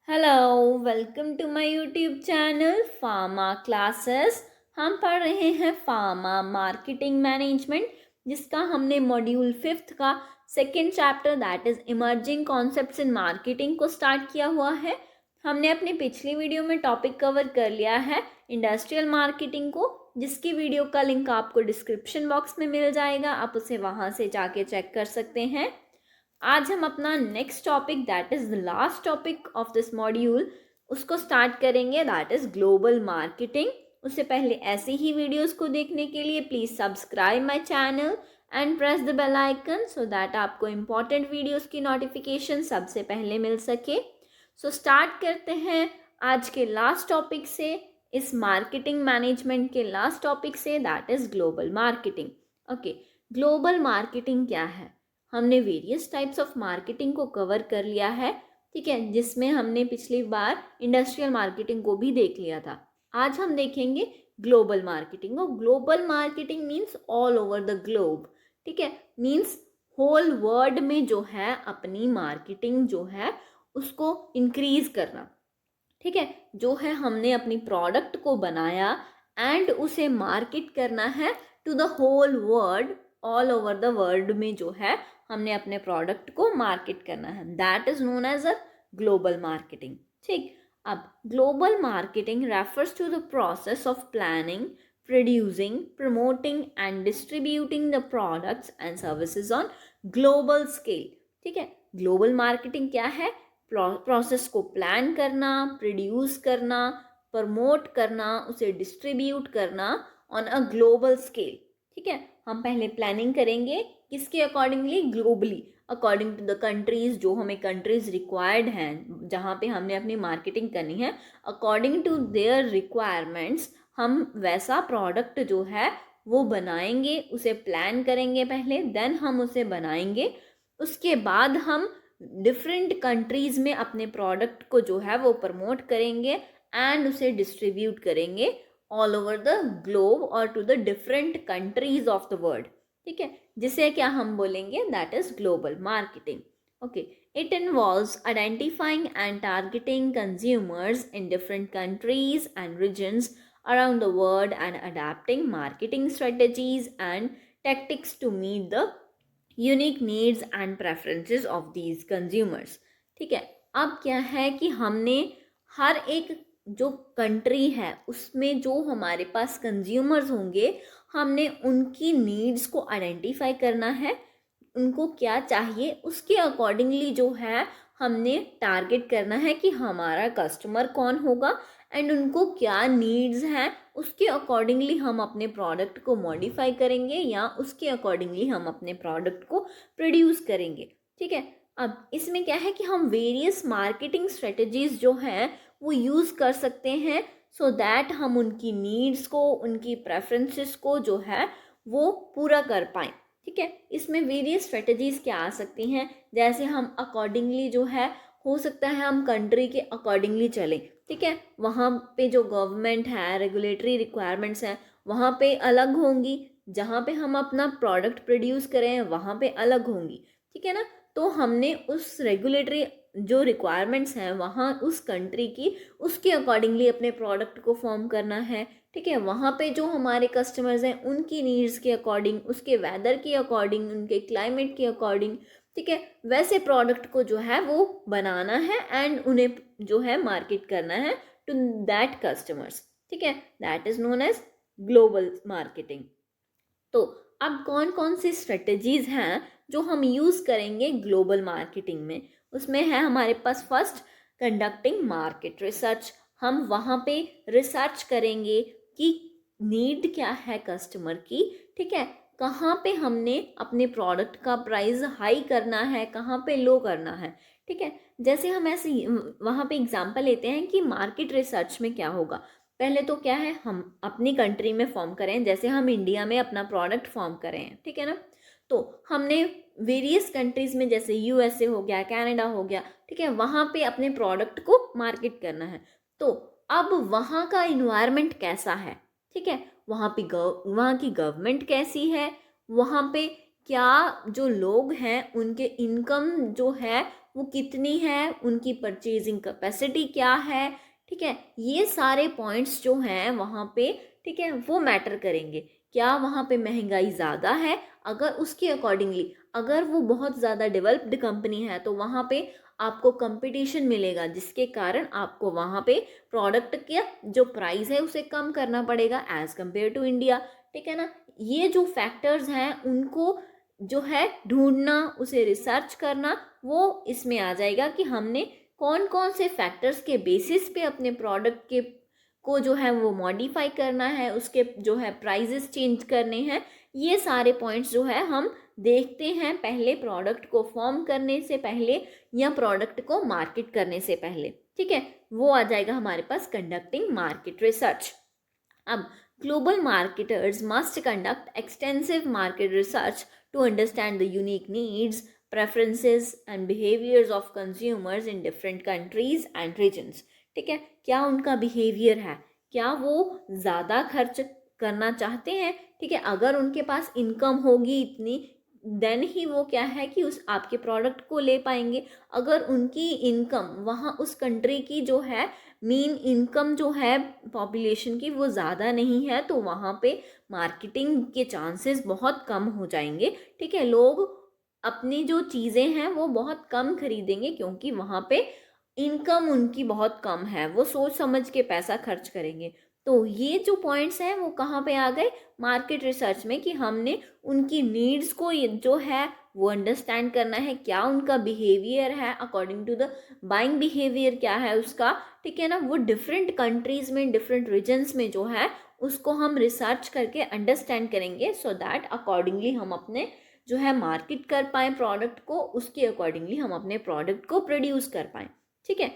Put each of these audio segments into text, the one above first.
Hello, welcome to my YouTube channel pharma classes. हम पढ़ रहे हैं फार्मा मार्केटिंग मैनेजमेंट, जिसका हमने मॉड्यूल 5th का second chapter that is emerging concepts in marketing को स्टार्ट किया हुआ है। हमने अपनी पिछली वीडियो में टॉपिक कवर कर लिया है इंडस्ट्रियल मार्केटिंग को, जिसकी वीडियो का लिंक आपको डिस्क्रिप्शन बॉक्स में मिल जाएगा। आप उसे वहां से जाके चेक कर सकते हैं। आज हम अपना next topic that is the last topic of this module उसको स्टार्ट करेंगे, दैट इज ग्लोबल मार्केटिंग। उससे पहले ऐसे ही वीडियोस को देखने के लिए please subscribe my channel and press the bell icon so that आपको इम्पॉर्टेंट वीडियोस की नोटिफिकेशन सबसे पहले मिल सके। सो स्टार्ट करते हैं आज के लास्ट टॉपिक से, इस मार्केटिंग मैनेजमेंट के लास्ट टॉपिक से, that is global marketing. Okay, global marketing क्या है? हमने वेरियस टाइप्स ऑफ मार्केटिंग को कवर कर लिया है, ठीक है, जिसमें हमने पिछली बार इंडस्ट्रियल मार्केटिंग को भी देख लिया था। आज हम देखेंगे ग्लोबल मार्केटिंग। और global marketing means all over the globe, ठीक है, मीन्स होल वर्ल्ड में जो है अपनी मार्केटिंग जो है उसको इंक्रीज करना, ठीक है। जो है हमने अपनी प्रोडक्ट को बनाया एंड उसे मार्केट करना है to the whole world, all over the world में जो है हमने अपने प्रोडक्ट को मार्केट करना है, that is known as a global marketing. ठीक, अब global marketing refers to the process of planning, producing, promoting and distributing the products and services on global scale. ठीक है, ग्लोबल मार्केटिंग क्या है? प्रोसेस को प्लान करना, प्रोड्यूस करना, promote करना, उसे डिस्ट्रीब्यूट करना ऑन अ ग्लोबल स्केल। ठीक है, हम पहले प्लानिंग करेंगे किसके accordingly? Globally, according to the countries, जो हमें कंट्रीज रिक्वायर्ड हैं जहाँ पे हमने अपनी मार्केटिंग करनी है, अकॉर्डिंग टू देयर रिक्वायरमेंट्स हम वैसा प्रोडक्ट जो है वो बनाएंगे, उसे प्लान करेंगे पहले, देन हम उसे बनाएंगे। उसके बाद हम डिफरेंट कंट्रीज में अपने प्रोडक्ट को जो है वो प्रमोट करेंगे एंड उसे डिस्ट्रीब्यूट करेंगे ऑल ओवर द ग्लोब और to the different countries of the world. ठीक है, जिसे क्या हम बोलेंगे? That is global marketing. Okay, it involves identifying and targeting consumers in different countries and regions around the world and adapting marketing strategies and tactics to meet the unique needs and preferences of these consumers. ठीक है, अब क्या है कि हमने हर एक जो country है उसमें जो हमारे पास कंज्यूमर्स होंगे, हमने उनकी नीड्स को आइडेंटिफाई करना है, उनको क्या चाहिए उसके अकॉर्डिंगली जो है हमने टारगेट करना है कि हमारा कस्टमर कौन होगा एंड उनको क्या नीड्स हैं, उसके अकॉर्डिंगली हम अपने प्रोडक्ट को मॉडिफाई करेंगे या उसके अकॉर्डिंगली हम अपने प्रोडक्ट को प्रोड्यूस करेंगे। ठीक है, अब इसमें क्या है कि हम वेरियस मार्केटिंग स्ट्रेटजीज जो हैं वो यूज़ कर सकते हैं सो दैट हम उनकी नीड्स को, उनकी प्रेफरेंसेस को जो है वो पूरा कर पाएँ। ठीक है, इसमें वेरियस स्ट्रेटजीज क्या आ सकती हैं, जैसे हम अकॉर्डिंगली जो है, हो सकता है हम कंट्री के अकॉर्डिंगली चलें। ठीक है, वहाँ पे जो गवर्नमेंट है, रेगुलेटरी रिक्वायरमेंट्स हैं वहाँ पे अलग होंगी, जहाँ पे हम अपना प्रोडक्ट प्रोड्यूस करें वहाँ पे अलग होंगी। ठीक है ना, तो हमने उस रेगुलेटरी जो रिक्वायरमेंट्स हैं वहाँ उस कंट्री की, उसके अकॉर्डिंगली अपने प्रोडक्ट को फॉर्म करना है। ठीक है, वहाँ पे जो हमारे कस्टमर्स हैं उनकी नीड्स के अकॉर्डिंग, उसके वेदर के अकॉर्डिंग, उनके क्लाइमेट के अकॉर्डिंग, ठीक है, वैसे प्रोडक्ट को जो है वो बनाना है एंड उन्हें जो है मार्केट करना है टू दैट कस्टमर्स। ठीक है, that is known as global marketing. तो अब कौन कौन सी स्ट्रेटजीज हैं जो हम यूज़ करेंगे ग्लोबल मार्केटिंग में? उसमें है हमारे पास फर्स्ट, कंडक्टिंग मार्केट रिसर्च। हम वहाँ पे रिसर्च करेंगे कि नीड क्या है कस्टमर की। ठीक है, कहाँ पे हमने अपने प्रोडक्ट का प्राइस हाई करना है, कहाँ पे लो करना है। ठीक है, जैसे हम ऐसे वहाँ पे एग्जांपल लेते हैं कि मार्केट रिसर्च में क्या होगा। पहले तो क्या है, हम अपनी कंट्री में फॉर्म करें, जैसे हम इंडिया में अपना प्रोडक्ट फॉर्म करें, ठीक है ना, तो हमने वेरियस कंट्रीज में, जैसे यूएसए हो गया, कनाडा हो गया, ठीक है, वहाँ पे अपने प्रोडक्ट को मार्केट करना है। तो अब वहाँ का इन्वायरमेंट कैसा है? ठीक है, वहाँ पे वहाँ की गवर्नमेंट कैसी है, वहाँ पे क्या जो लोग हैं उनके इनकम जो है वो कितनी है, उनकी परचेजिंग कैपेसिटी क्या है, ठीक है, ये सारे पॉइंट्स जो हैं वहाँ पे, ठीक है, वो मैटर करेंगे। क्या वहाँ पे महंगाई ज़्यादा है, अगर उसके अकॉर्डिंगली, अगर वो बहुत ज़्यादा डेवलप्ड कंपनी है तो वहाँ पे आपको कंपटीशन मिलेगा, जिसके कारण आपको वहाँ पे प्रोडक्ट का जो प्राइस है उसे कम करना पड़ेगा एज कम्पेयर टू इंडिया, ठीक है ना। ये जो फैक्टर्स हैं उनको जो है ढूंढना, उसे रिसर्च करना, वो इसमें आ जाएगा कि हमने कौन कौन से फैक्टर्स के बेसिस पे अपने प्रोडक्ट के को जो है वो मॉडिफाई करना है, उसके जो है प्राइजेस चेंज करने हैं। ये सारे पॉइंट्स जो है हम देखते हैं पहले प्रोडक्ट को फॉर्म करने से पहले या प्रोडक्ट को मार्केट करने से पहले, ठीक है। वो आ जाएगा हमारे पास कंडक्टिंग मार्केट रिसर्च। अब global marketers must conduct extensive market research to understand the unique needs, preferences and behaviors of consumers in different countries and regions, ठीक है। क्या उनका बिहेवियर है, क्या वो ज़्यादा खर्च करना चाहते हैं, ठीक है, अगर उनके पास इनकम होगी इतनी देन ही वो क्या है कि उस आपके प्रोडक्ट को ले पाएंगे। अगर उनकी इनकम वहाँ उस कंट्री की जो है मेन इनकम जो है पॉपुलेशन की वो ज़्यादा नहीं है, तो वहाँ पे मार्केटिंग के चांसेस बहुत कम हो जाएंगे, ठीक है। लोग अपनी जो चीज़ें हैं वो बहुत कम खरीदेंगे क्योंकि वहाँ पे इनकम उनकी बहुत कम है, वो सोच समझ के पैसा खर्च करेंगे। तो ये जो पॉइंट्स हैं वो कहाँ पे आ गए, मार्केट रिसर्च में, कि हमने उनकी नीड्स को जो है वो अंडरस्टैंड करना है, क्या उनका बिहेवियर है according to the buying behaviour क्या है उसका, ठीक है ना। वो डिफरेंट कंट्रीज में, डिफरेंट रीजन्स में जो है उसको हम रिसर्च करके अंडरस्टैंड करेंगे, सो दैट अकॉर्डिंगली हम अपने जो है मार्केट कर पाएँ प्रोडक्ट को, उसके अकॉर्डिंगली हम अपने प्रोडक्ट को प्रोड्यूस कर पाएँ, ठीक है।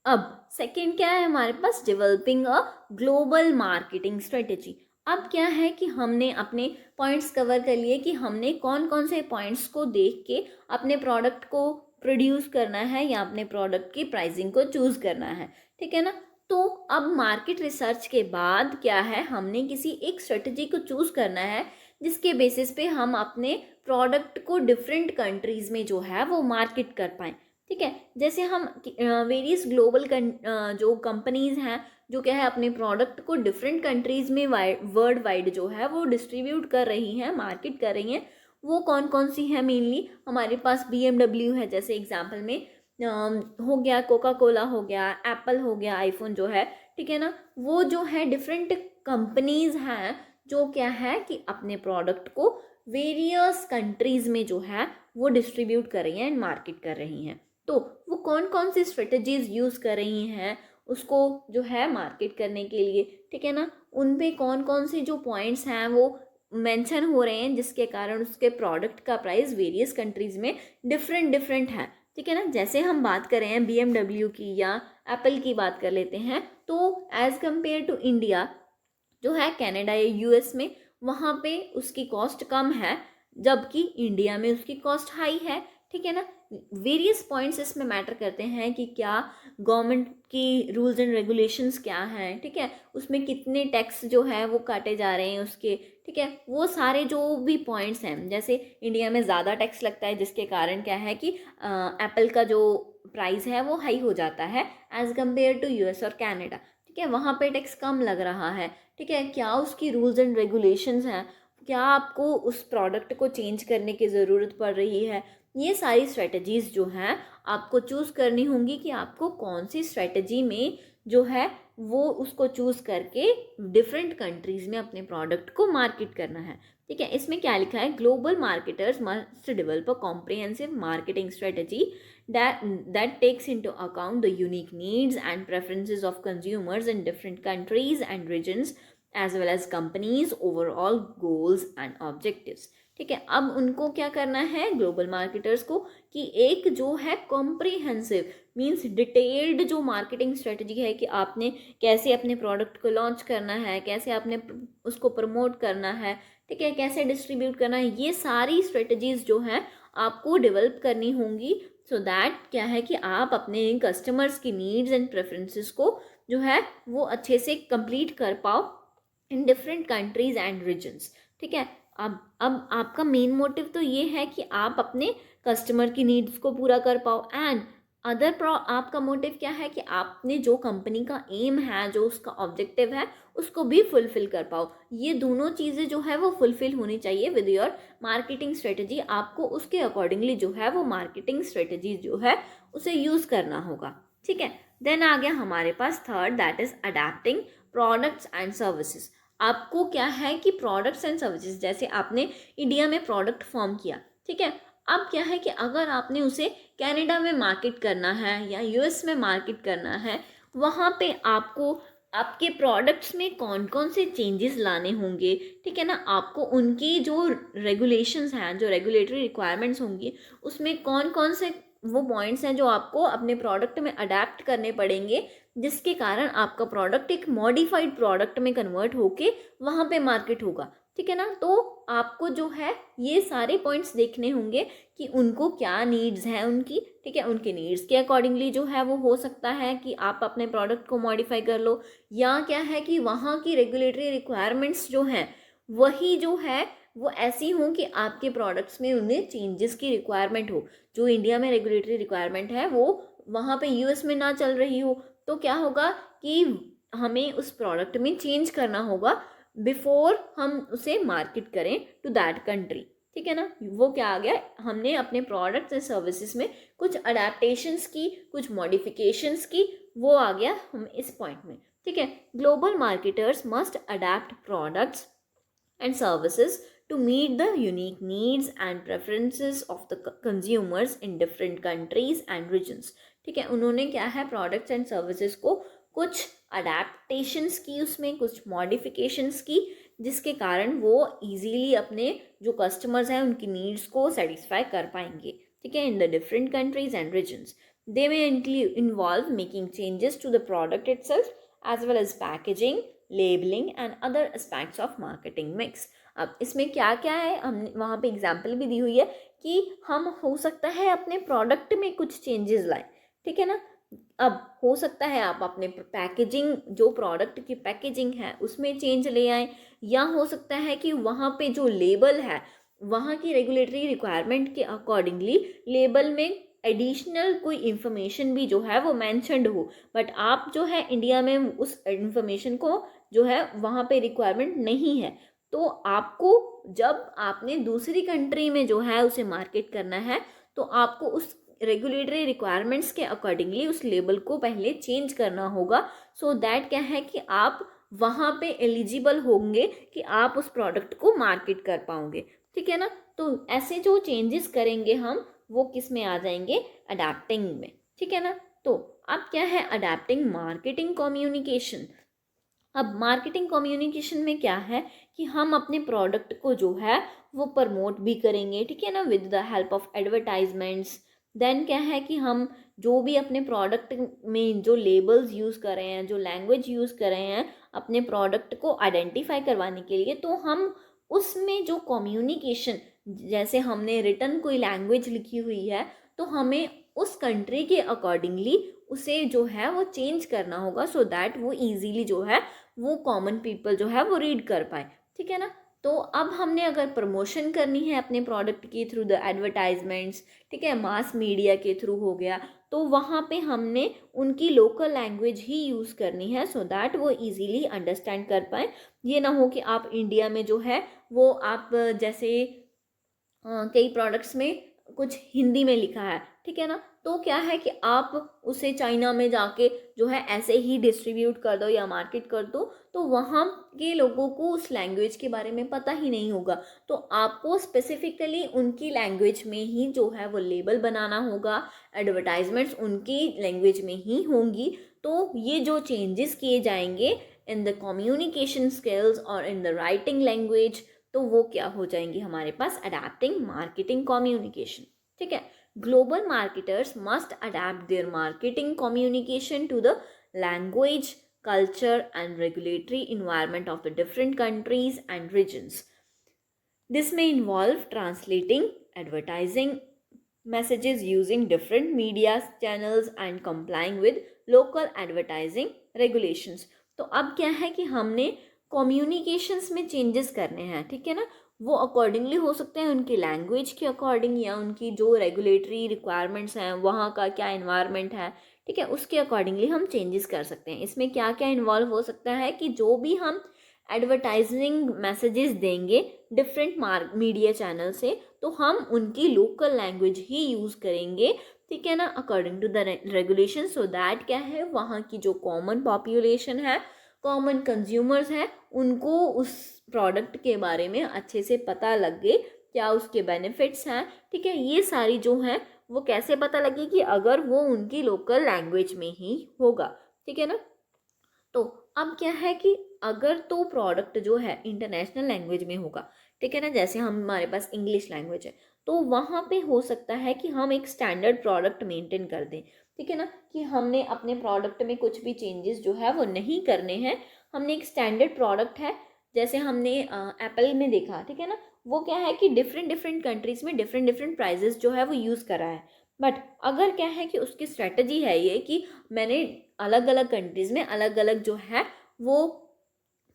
अब सेकंड क्या है हमारे पास, developing a global marketing strategy. अब क्या है कि हमने अपने पॉइंट्स कवर कर लिए कि हमने कौन कौन से पॉइंट्स को देख के अपने प्रोडक्ट को प्रोड्यूस करना है या अपने प्रोडक्ट की प्राइसिंग को चूज़ करना है, ठीक है ना। तो अब मार्केट रिसर्च के बाद क्या है, हमने किसी एक स्ट्रेटजी को चूज़ करना है जिसके बेसिस पे हम अपने प्रोडक्ट को डिफरेंट कंट्रीज़ में जो है वो मार्केट कर पाएँ, ठीक है। जैसे हम वेरियस ग्लोबल जो कंपनीज़ हैं जो क्या है अपने प्रोडक्ट को डिफरेंट कंट्रीज़ में वर्ल्ड वाइड जो है वो डिस्ट्रीब्यूट कर रही हैं, मार्केट कर रही हैं, वो कौन कौन सी है, मेनली हमारे पास BMW है, जैसे एग्जांपल में हो गया, कोका कोला हो गया, एप्पल हो गया, आईफोन जो है, ठीक है ना। वो जो है डिफरेंट कंपनीज़ हैं जो क्या है कि अपने प्रोडक्ट को वेरियस कंट्रीज़ में जो है वो डिस्ट्रीब्यूट कर रही हैं एंड मार्केट कर रही हैं। तो वो कौन कौन सी स्ट्रेटजीज यूज़ कर रही हैं उसको जो है मार्केट करने के लिए, ठीक है ना। उन पे कौन कौन से जो पॉइंट्स हैं वो मेंशन हो रहे हैं जिसके कारण उसके प्रोडक्ट का प्राइस वेरियस कंट्रीज़ में डिफरेंट डिफरेंट है, ठीक है ना। जैसे हम बात कर रहे हैं BMW की या एप्पल की बात कर लेते हैं, तो एज़ कम्पेयर टू इंडिया जो है कनाडा या US में, वहाँ पे उसकी कॉस्ट कम है, जबकि इंडिया में उसकी कॉस्ट हाई है, ठीक है ना। वेरियस पॉइंट्स इसमें मैटर करते हैं कि क्या गवर्नमेंट की रूल्स एंड रेगुलेशंस क्या हैं, ठीक है, उसमें कितने टैक्स जो है वो काटे जा रहे हैं उसके, ठीक है। वो सारे जो भी पॉइंट्स हैं, जैसे इंडिया में ज़्यादा टैक्स लगता है जिसके कारण क्या है कि एप्पल का जो प्राइस है वो हाई हो जाता है एज़ कम्पेयर टू US और कनाडा, ठीक है, वहाँ पे टैक्स कम लग रहा है, ठीक है। क्या उसकी रूल्स एंड रेगुलेशंस हैं, क्या आपको उस प्रोडक्ट को चेंज करने की ज़रूरत पड़ रही है, ये सारी स्ट्रेटजीज़ जो हैं आपको चूज़ करनी होंगी कि आपको कौन सी स्ट्रेटजी में जो है वो उसको चूज़ करके डिफरेंट कंट्रीज़ में अपने प्रोडक्ट को मार्केट करना है, ठीक है। इसमें क्या लिखा है, global marketers must develop a comprehensive marketing strategy that takes into account the unique needs and preferences of consumers in different countries and regions as well as companies overall goals and objectives, ठीक है। अब उनको क्या करना है global marketers को कि एक जो है कॉम्प्रिहेंसिव मींस डिटेल्ड जो मार्केटिंग स्ट्रेटजी है कि आपने कैसे अपने प्रोडक्ट को लॉन्च करना है, कैसे आपने उसको प्रमोट करना है, ठीक है, कैसे डिस्ट्रीब्यूट करना है, ये सारी स्ट्रेटजीज जो हैं आपको डेवलप करनी होंगी, सो दैट क्या है कि आप अपने कस्टमर्स की नीड्स एंड प्रेफरेंसेस को जो है वो अच्छे से कंप्लीट कर पाओ in different countries and regions, ठीक है। अब आपका मेन मोटिव तो ये है कि आप अपने कस्टमर की नीड्स को पूरा कर पाओ, एंड आपका मोटिव क्या है कि आपने जो कंपनी का एम है, जो उसका ऑब्जेक्टिव है, उसको भी फुलफिल कर पाओ। ये दोनों चीज़ें जो है वो फुलफिल होनी चाहिए विद योर मार्केटिंग स्ट्रेटजी। आपको उसके अकॉर्डिंगली जो है वो मार्केटिंग स्ट्रेटजी जो है उसे यूज़ करना होगा, ठीक है। देन आ गया हमारे पास third, that is adapting products and services. आपको क्या है कि प्रोडक्ट्स एंड सर्विसेज, जैसे आपने इंडिया में प्रोडक्ट फॉर्म किया, ठीक है, अब क्या है कि अगर आपने उसे कनाडा में मार्केट करना है या यूएस में मार्केट करना है, वहाँ पे आपको आपके प्रोडक्ट्स में कौन कौन से चेंजेस लाने होंगे, ठीक है ना, आपको उनकी जो रेगुलेशंस हैं, जो रेगुलेटरी रिक्वायरमेंट्स होंगी, उसमें कौन कौन से वो पॉइंट्स हैं जो आपको अपने प्रोडक्ट में अडेप्ट करने पड़ेंगे, जिसके कारण आपका प्रोडक्ट एक मॉडिफाइड प्रोडक्ट में कन्वर्ट होके वहाँ पे मार्केट होगा, ठीक है ना। तो आपको जो है ये सारे पॉइंट्स देखने होंगे कि उनको क्या नीड्स हैं उनकी, ठीक है, उनके नीड्स के अकॉर्डिंगली जो है वो हो सकता है कि आप अपने प्रोडक्ट को मॉडिफाई कर लो, या क्या है कि वहाँ की रेगुलेटरी रिक्वायरमेंट्स जो हैं वही जो है वो ऐसी हों कि आपके प्रोडक्ट्स में उन्हें चेंजेस की रिक्वायरमेंट हो। जो इंडिया में रेगुलेटरी रिक्वायरमेंट है वो वहाँ पे यूएस में ना चल रही हो, तो क्या होगा कि हमें उस प्रोडक्ट में चेंज करना होगा बिफोर हम उसे मार्केट करें टू दैट कंट्री, ठीक है ना। वो क्या आ गया, हमने अपने प्रोडक्ट्स एंड सर्विसेज में कुछ अडेप्टेशंस की, कुछ मॉडिफिकेशंस की, वो आ गया हम इस पॉइंट में, ठीक है। Global marketers must adapt products and services to meet the unique needs and preferences of the consumers in different countries and regions, ठीक है। उन्होंने क्या है प्रोडक्ट्स एंड सर्विसेज को कुछ अडेप्टेशंस की, उसमें कुछ मॉडिफिकेशंस की, जिसके कारण वो इजीली अपने जो कस्टमर्स हैं उनकी नीड्स को सेटिस्फाई कर पाएंगे, ठीक है, in the different countries and regions. They may involve making changes to the product itself as well as packaging, labelling and other aspects of marketing mix. अब इसमें क्या क्या है, हमने वहाँ पे एग्जाम्पल भी दी हुई है कि हम हो सकता है अपने प्रोडक्ट में कुछ चेंजेस लाएं, ठीक है ना। अब हो सकता है आप अपने पैकेजिंग, जो प्रोडक्ट की पैकेजिंग है उसमें चेंज ले आएँ, या हो सकता है कि वहाँ पे जो लेबल है वहाँ की रेगुलेटरी रिक्वायरमेंट के अकॉर्डिंगली लेबल में एडिशनल कोई इन्फॉर्मेशन भी जो है वो मैंशनड हो, बट आप जो है इंडिया में उस इन्फॉर्मेशन को जो है वहाँ पे रिक्वायरमेंट नहीं है, तो आपको जब आपने दूसरी कंट्री में जो है उसे मार्केट करना है, तो आपको उस रेगुलेटरी रिक्वायरमेंट्स के अकॉर्डिंगली उस लेबल को पहले चेंज करना होगा, सो दैट क्या है कि आप वहाँ पे एलिजिबल होंगे कि आप उस प्रोडक्ट को मार्केट कर पाओगे, ठीक है ना। तो ऐसे जो चेंजेस करेंगे हम, वो किस में आ जाएंगे, अडेप्टिंग में, ठीक है ना। तो अब क्या है अडेप्टिंग मार्केटिंग कम्युनिकेशन। अब मार्केटिंग कम्युनिकेशन में क्या है कि हम अपने प्रोडक्ट को जो है वो प्रमोट भी करेंगे, ठीक है ना, with the help of advertisements. Then क्या है कि हम जो भी अपने प्रोडक्ट में जो लेबल्स यूज़ कर रहे हैं, जो लैंग्वेज यूज़ कर रहे हैं अपने प्रोडक्ट को आइडेंटिफाई करवाने के लिए, तो हम उसमें जो कम्युनिकेशन, जैसे हमने रिटन कोई लैंग्वेज लिखी हुई है, तो हमें उस कंट्री के अकॉर्डिंगली उसे जो है वो चेंज करना होगा, सो दैट वो इजीली जो है वो कॉमन पीपल जो है वो रीड कर पाए, ठीक है ना। तो अब हमने अगर प्रमोशन करनी है अपने प्रोडक्ट की थ्रू द एडवर्टाइजमेंट्स, ठीक है, मास मीडिया के थ्रू हो गया, तो वहाँ पे हमने उनकी लोकल लैंग्वेज ही यूज़ करनी है, सो दैट वो इजीली अंडरस्टैंड कर पाए। ये ना हो कि आप इंडिया में जो है वो आप जैसे कई प्रोडक्ट्स में कुछ हिंदी में लिखा है, ठीक है ना, तो क्या है कि आप उसे चाइना में जाके जो है ऐसे ही डिस्ट्रीब्यूट कर दो या मार्केट कर दो, तो वहाँ के लोगों को उस लैंग्वेज के बारे में पता ही नहीं होगा। तो आपको स्पेसिफिकली उनकी लैंग्वेज में ही जो है वो लेबल बनाना होगा, एडवर्टाइजमेंट्स उनकी लैंग्वेज में ही होंगी। तो ये जो चेंजेस किए जाएंगे इन द कम्युनिकेशन स्किल्स और इन द राइटिंग लैंग्वेज, तो वो क्या हो जाएंगी हमारे पास, अडेप्टिंग मार्केटिंग कम्युनिकेशन, ठीक है। Global marketers must adapt their marketing communication to the language, culture and regulatory environment of the different countries and regions. This may involve translating advertising messages using different media channels and complying with local advertising regulations. तो अब क्या है कि हमने communications में changes करने हैं, ठीक है ना, वो अकॉर्डिंगली हो सकते हैं उनकी लैंग्वेज के अकॉर्डिंग, या उनकी जो रेगुलेटरी रिक्वायरमेंट्स हैं, वहाँ का क्या इन्वायरमेंट है, ठीक है, उसके अकॉर्डिंगली हम चेंजेस कर सकते हैं। इसमें क्या क्या इन्वॉल्व हो सकता है कि जो भी हम एडवर्टाइजिंग मैसेजेस देंगे डिफरेंट मीडिया चैनल से, तो हम उनकी लोकल लैंग्वेज ही यूज़ करेंगे, ठीक है ना, according to the regulation, so that क्या है, वहाँ की जो कॉमन पॉपुलेशन है, कॉमन कंज्यूमर्स हैं, उनको उस प्रोडक्ट के बारे में अच्छे से पता लगे, क्या उसके बेनिफिट्स हैं, ठीक है, ये सारी जो हैं वो कैसे पता लगे कि अगर वो उनकी लोकल लैंग्वेज में ही होगा, ठीक है ना। तो अब क्या है कि अगर तो प्रोडक्ट जो है इंटरनेशनल लैंग्वेज में होगा, ठीक है ना, जैसे हमारे पास इंग्लिश लैंग्वेज है, तो वहाँ पे हो सकता है कि हम एक स्टैंडर्ड प्रोडक्ट मेंटेन कर दें, ठीक है ना, कि हमने अपने प्रोडक्ट में कुछ भी चेंजेस जो है वो नहीं करने हैं, हमने एक स्टैंडर्ड प्रोडक्ट है, जैसे हमने एप्पल में देखा, ठीक है ना, वो क्या है कि डिफरेंट डिफरेंट कंट्रीज़ में डिफरेंट डिफरेंट प्राइजेस जो है वो यूज़ करा है। बट अगर क्या है कि उसकी स्ट्रेटजी है ये कि मैंने अलग अलग कंट्रीज़ में अलग अलग जो है वो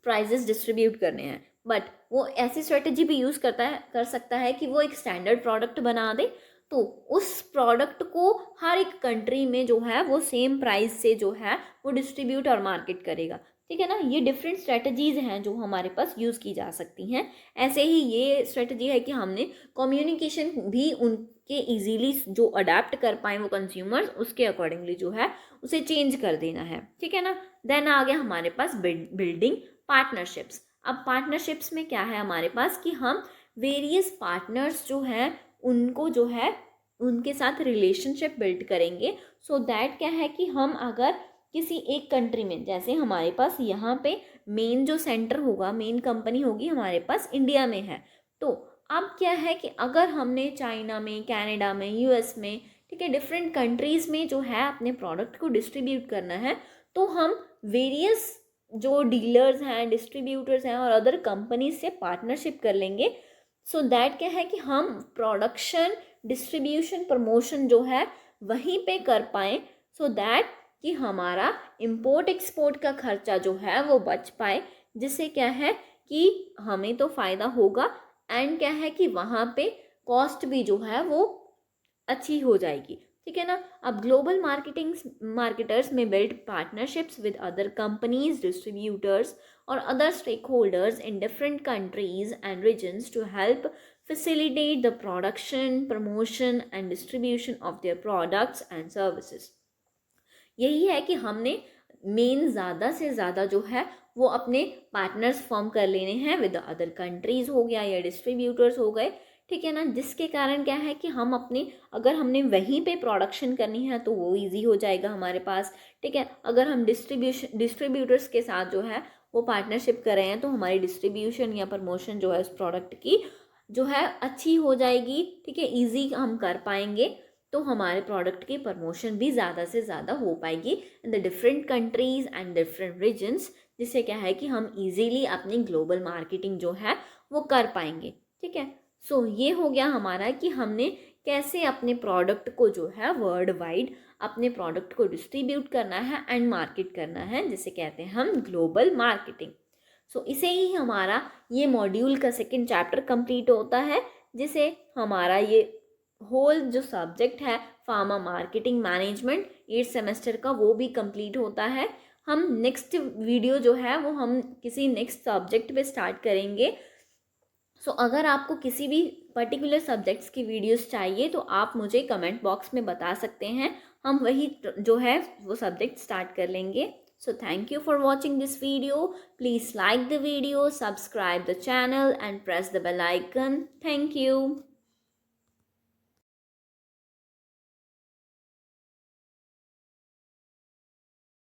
प्राइजेस डिस्ट्रीब्यूट करने हैं, बट वो ऐसी स्ट्रेटजी भी यूज़ कर सकता है कि वो एक स्टैंडर्ड प्रोडक्ट बना दे, तो उस प्रोडक्ट को हर एक कंट्री में जो है वो सेम प्राइस से जो है वो डिस्ट्रीब्यूट और मार्केट करेगा, ठीक है ना। ये डिफरेंट स्ट्रेटजीज़ हैं जो हमारे पास यूज़ की जा सकती हैं। ऐसे ही ये स्ट्रेटजी है कि हमने कम्युनिकेशन भी उनके इजीली जो अडेप्ट कर पाएँ वो कंज्यूमर्स, उसके अकॉर्डिंगली जो है उसे चेंज कर देना है, ठीक है ना। देन आ गया हमारे पास बिल्डिंग पार्टनरशिप्स। अब पार्टनरशिप्स में क्या है हमारे पास कि हम वेरियस पार्टनर्स जो हैं उनको जो है उनके साथ रिलेशनशिप बिल्ड करेंगे, सो दैट क्या है कि हम अगर किसी एक कंट्री में, जैसे हमारे पास यहाँ पे मेन जो सेंटर होगा, मेन कंपनी होगी हमारे पास इंडिया में है, तो अब क्या है कि अगर हमने चाइना में, कनाडा में, यूएस में, ठीक है, डिफरेंट कंट्रीज़ में जो है अपने प्रोडक्ट को डिस्ट्रीब्यूट करना है, तो हम वेरियस जो डीलर्स हैं, डिस्ट्रीब्यूटर्स हैं और अदर कंपनीज से पार्टनरशिप कर लेंगे, सो दैट क्या है कि हम प्रोडक्शन, डिस्ट्रीब्यूशन, प्रमोशन जो है वहीं पे कर पाएँ, सो दैट कि हमारा इम्पोर्ट एक्सपोर्ट का खर्चा जो है वो बच पाए, जिससे क्या है कि हमें तो फ़ायदा होगा, एंड क्या है कि वहाँ पे कॉस्ट भी जो है वो अच्छी हो जाएगी, ठीक है ना। अब ग्लोबल मार्केटर्स में build partnerships with other companies, distributors और other stakeholders in different countries and regions to help facilitate the production, promotion and distribution of their products and services। यही है कि हमने मेन ज़्यादा से ज़्यादा जो है वो अपने पार्टनर्स फॉर्म कर लेने हैं विद अदर कंट्रीज़ हो गया या डिस्ट्रीब्यूटर्स हो गए, ठीक है ना, जिसके कारण क्या है कि हम अपने, अगर हमने वहीं पे प्रोडक्शन करनी है तो वो इजी हो जाएगा हमारे पास, ठीक है। अगर हम डिस्ट्रीब्यूटर्स के साथ जो है वो पार्टनरशिप कर रहे हैं, तो हमारी डिस्ट्रीब्यूशन या प्रमोशन जो है उस प्रोडक्ट की जो है अच्छी हो जाएगी, ठीक है, ईजी हम कर पाएंगे, तो हमारे प्रोडक्ट की प्रमोशन भी ज़्यादा से ज़्यादा हो पाएगी in the different countries and different regions, जिससे क्या है कि हम इजीली अपनी ग्लोबल मार्केटिंग जो है वो कर पाएंगे, ठीक है। सो ये हो गया हमारा कि हमने कैसे अपने प्रोडक्ट को जो है वर्ल्ड वाइड अपने प्रोडक्ट को डिस्ट्रीब्यूट करना है एंड मार्केट करना है, जिसे कहते हैं हम ग्लोबल मार्केटिंग। सो इसे ही हमारा ये मॉड्यूल का सेकेंड चैप्टर कंप्लीट होता है, जिसे हमारा ये होल जो सब्जेक्ट है फार्मा मार्केटिंग मैनेजमेंट 8 सेमेस्टर का वो भी कंप्लीट होता है। हम नेक्स्ट वीडियो जो है वो हम किसी नेक्स्ट सब्जेक्ट पे स्टार्ट करेंगे। सो अगर आपको किसी भी पर्टिकुलर सब्जेक्ट्स की वीडियोस चाहिए तो आप मुझे कमेंट बॉक्स में बता सकते हैं, हम वही जो है वो सब्जेक्ट स्टार्ट कर लेंगे। So thank you for watching this video. Please like the video, subscribe the channel and press the bell icon. Thank you.